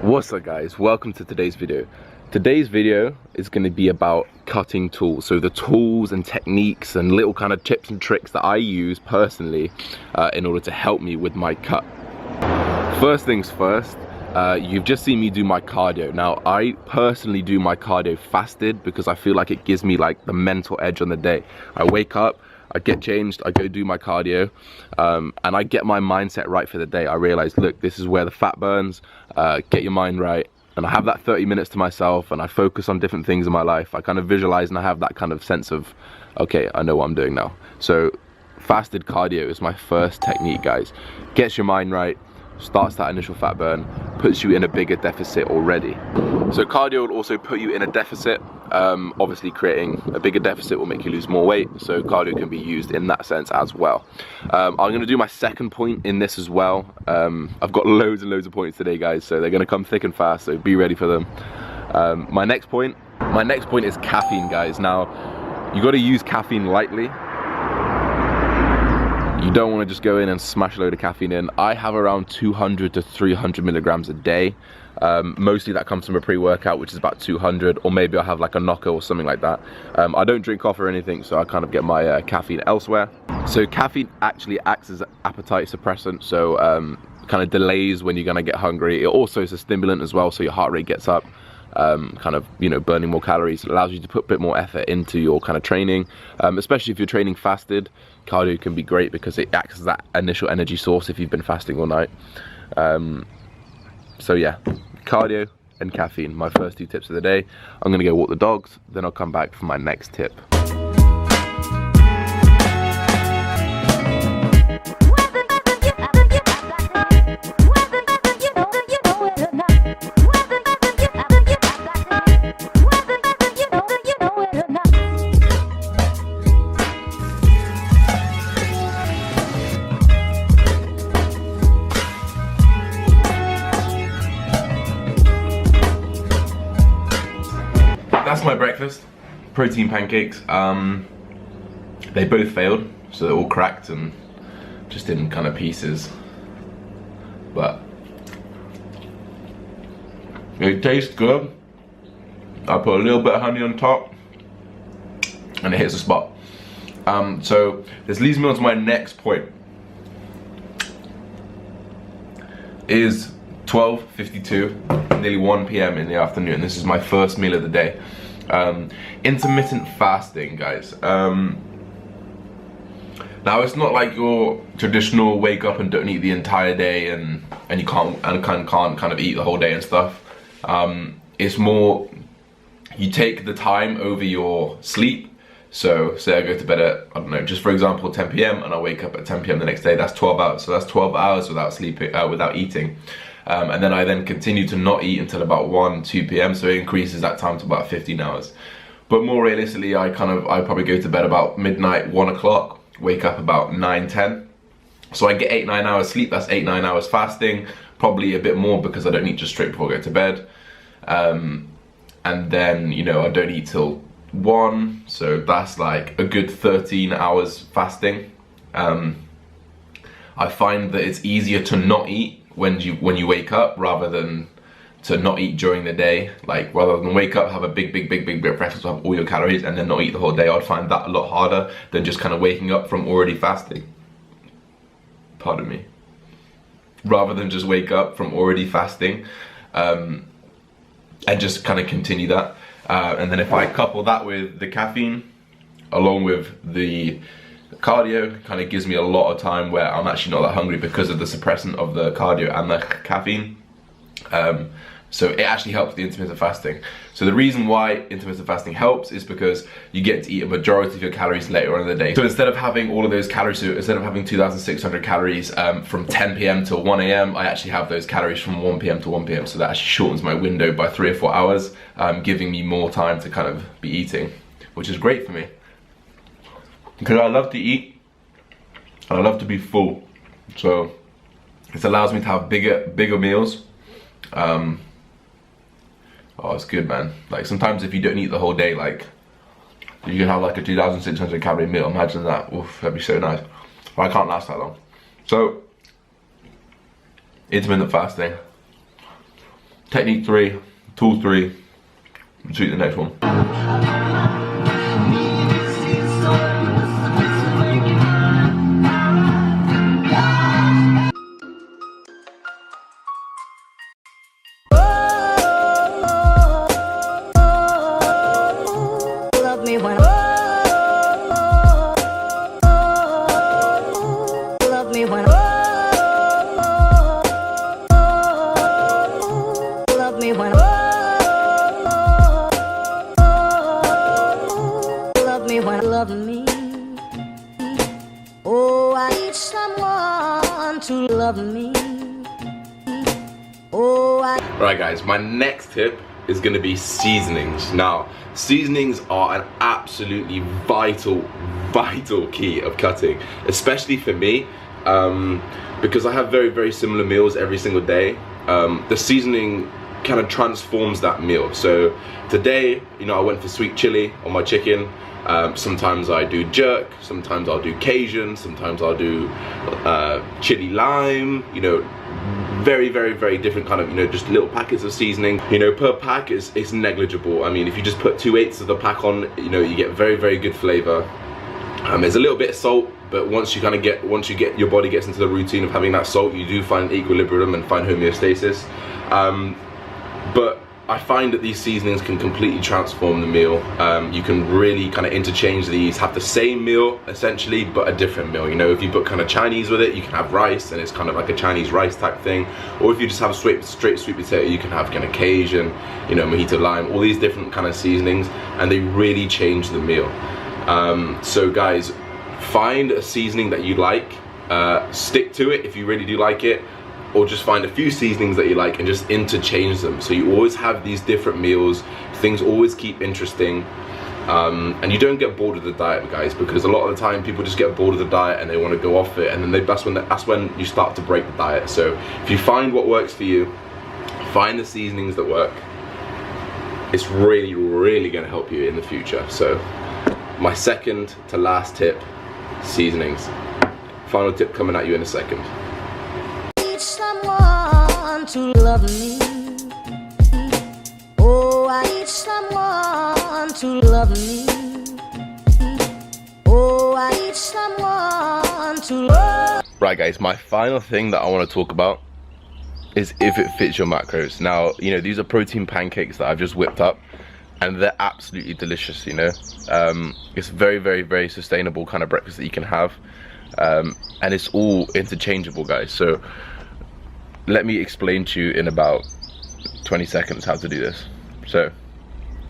What's up guys, welcome to today's video. Today's video is going to be about cutting tools, so the tools and techniques and little kind of tips and tricks that I use personally in order to help me with my cut. First things first, you've just seen me do my cardio. Now I personally do my cardio fasted because I feel like it gives me like the mental edge on the day. I wake up, I get changed, I go do my cardio, and I get my mindset right for the day. I realize, look, this is where the fat burns, get your mind right, and I have that 30 minutes to myself and I focus on different things in my life. I kind of visualize and I have that kind of sense of, okay, I know what I'm doing now. So fasted cardio is my first technique, guys. Gets your mind right, starts that initial fat burn, puts you in a bigger deficit already. So cardio will also put you in a deficit. Obviously creating a bigger deficit will make you lose more weight, so cardio can be used in that sense as well. I'm going to do my second point in this as well. I've got loads and loads of points today, guys, so they're going to come thick and fast, so be ready for them. My next point is caffeine, guys. Now you got to use caffeine lightly. You don't want to just go in and smash a load of caffeine in. I have around 200 to 300 milligrams a day. Mostly that comes from a pre-workout, which is about 200, or maybe I have like a knocker or something like that. I don't drink coffee or anything, so I kind of get my caffeine elsewhere. So caffeine actually acts as an appetite suppressant, so kind of delays when you're gonna get hungry. It also is a stimulant as well, so your heart rate gets up, kind of, you know, burning more calories. It allows you to put a bit more effort into your kind of training, especially if you're training fasted. Cardio can be great because it acts as that initial energy source if you've been fasting all night. So yeah, cardio and caffeine, my first two tips of the day. I'm gonna go walk the dogs, then I'll come back for my next tip. That's my breakfast, protein pancakes. They both failed, so they're all cracked and just in kind of pieces, but they taste good. I put a little bit of honey on top and it hits the spot. So this leads me on to my next point. Is 12:52, nearly 1 p.m. in the afternoon. This is my first meal of the day. Intermittent fasting, guys. Now it's not like your traditional wake up and don't eat the entire day and you can't kind of eat the whole day and stuff. It's more you take the time over your sleep. So say I go to bed at, I don't know, just for example 10 p.m. and I wake up at 10 p.m. the next day. That's 12 hours. So that's 12 hours without sleeping, without eating. And then I then continue to not eat until about 1, 2 p.m. So it increases that time to about 15 hours. But more realistically, I probably go to bed about midnight, 1 o'clock, wake up about 9, 10. So I get 8, 9 hours sleep. That's 8, 9 hours fasting, probably a bit more because I don't eat just straight before I go to bed. And then, you know, I don't eat till 1, so that's like a good 13 hours fasting. I find that it's easier to not eat when you wake up rather than to not eat during the day. Like rather than wake up, have a big breakfast, have all your calories and then not eat the whole day. I'd find that a lot harder than just kind of waking up from already fasting. Pardon me. Rather than just wake up from already fasting and just kind of continue that. And then if I couple that with the caffeine along with the cardio, kind of gives me a lot of time where I'm actually not that hungry because of the suppressant of the cardio and the caffeine. So it actually helps the intermittent fasting. So the reason why intermittent fasting helps is because you get to eat a majority of your calories later on in the day. So instead of having all of those calories, so instead of having 2,600 calories from 10 p.m. till 1 a.m., I actually have those calories from 1 p.m. to 1 p.m. So that actually shortens my window by 3 or 4 hours, giving me more time to kind of be eating, which is great for me. Because I love to eat and I love to be full. So this allows me to have bigger meals. Oh, it's good, man. Like sometimes if you don't eat the whole day, like you can have like a 2,600 calorie meal. Imagine that. Oof, that'd be so nice. But I can't last that long. So intermittent fasting. technique 3, tool 3, shoot the next one. Love me. Oh, I need someone to love me. Oh, Right guys, my next tip is going to be seasonings. Now, seasonings are an absolutely vital key of cutting, especially for me, because I have very similar meals every single day. The seasoning kind of transforms that meal. So today, you know, I went for sweet chili on my chicken. Sometimes I do jerk, sometimes I'll do Cajun, sometimes I'll do chili lime, you know, very different kind of, you know, just little packets of seasoning. You know, per pack it's negligible. I mean, if you just put 2/8 of the pack on, you know, you get very good flavor. There's a little bit of salt, but once you get your body gets into the routine of having that salt, you do find equilibrium and find homeostasis. But I find that these seasonings can completely transform the meal. You can really kind of interchange these, have the same meal essentially, but a different meal. You know, if you put kind of Chinese with it, you can have rice and it's kind of like a Chinese rice type thing. Or if you just have straight sweet potato, you can have kind of Cajun, you know, mojito lime, all these different kind of seasonings, and they really change the meal. So guys, find a seasoning that you like, stick to it if you really do like it, or just find a few seasonings that you like and just interchange them. So you always have these different meals, things always keep interesting, and you don't get bored of the diet, guys, because a lot of the time people just get bored of the diet and they want to go off it, and then that's when you start to break the diet. So if you find what works for you, find the seasonings that work, it's really going to help you in the future. So my second to last tip, seasonings. Final tip coming at you in a second. someone to love me. Oh, I need someone to love me. Oh, I need someone to love. Right guys, my final thing that I want to talk about is if it fits your macros. Now, you know, these are protein pancakes that I've just whipped up, and they're absolutely delicious, you know. It's very sustainable kind of breakfast that you can have, and it's all interchangeable, guys. So let me explain to you in about 20 seconds how to do this. So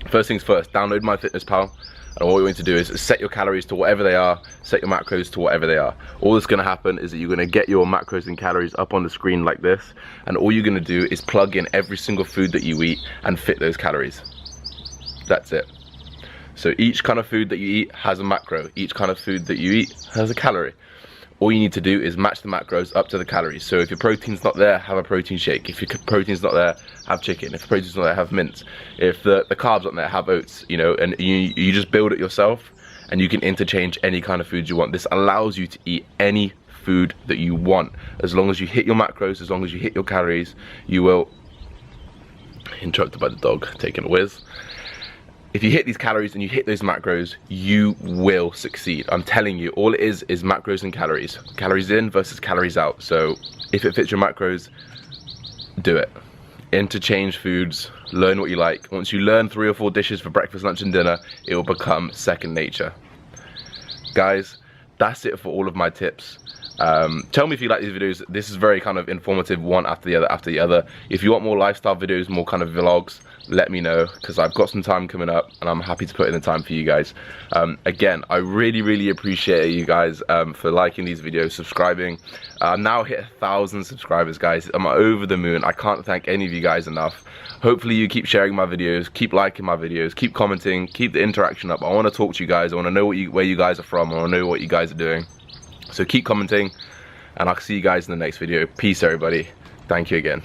first things first, download MyFitnessPal, and all you need to do is set your calories to whatever they are, set your macros to whatever they are. All that's going to happen is that you're going to get your macros and calories up on the screen like this, and all you're going to do is plug in every single food that you eat and fit those calories. That's it. So each kind of food that you eat has a macro, each kind of food that you eat has a calorie. All you need to do is match the macros up to the calories. So if your protein's not there, have a protein shake. If your protein's not there, have chicken. If your protein's not there, have mince. If the carbs aren't there, have oats, you know, and you just build it yourself, and you can interchange any kind of food you want. This allows you to eat any food that you want. As long as you hit your macros, as long as you hit your calories, you will. Interrupted by the dog taking a whiz. If you hit these calories and you hit those macros, you will succeed. I'm telling you, all it is macros and calories. Calories in versus calories out. So if it fits your macros, do it. Interchange foods, learn what you like. Once you learn 3 or 4 dishes for breakfast, lunch and dinner, it will become second nature. Guys, that's it for all of my tips. Tell me if you like these videos. This is very kind of informative, one after the other. If you want more lifestyle videos, more kind of vlogs, let me know, because I've got some time coming up and I'm happy to put in the time for you guys. Again, I really appreciate you guys for liking these videos, subscribing. Now hit 1,000 subscribers, guys. I'm over the moon. I can't thank any of you guys enough. Hopefully you keep sharing my videos, keep liking my videos, keep commenting, keep the interaction up. I want to talk to you guys. I want to know where you guys are from. I want to know what you guys are doing. So keep commenting, and I'll see you guys in the next video. Peace, everybody. Thank you again.